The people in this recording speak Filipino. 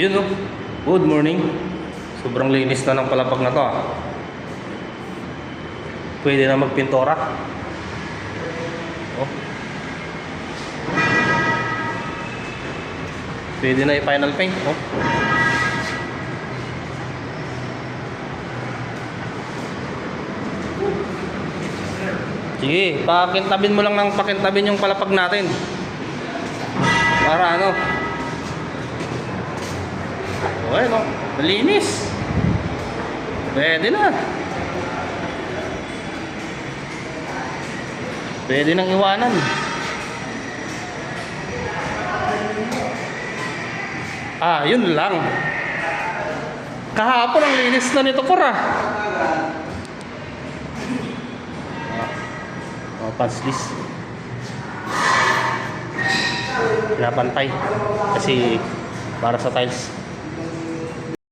Ayun oh. Good morning. Sobrang linis na ng palapag na to ah. Pwede na magpintora. Oh. Pwede na i-final paint oh. Sige, pakintabin mo lang ng pakintabin yung palapag natin. Para ano? Okay no, malinis. Pwede na. Pwede nang iwanan. Ah, yun lang. Kahapon ang linis na nito pura. Panslis. Pinapantay kasi para sa tiles.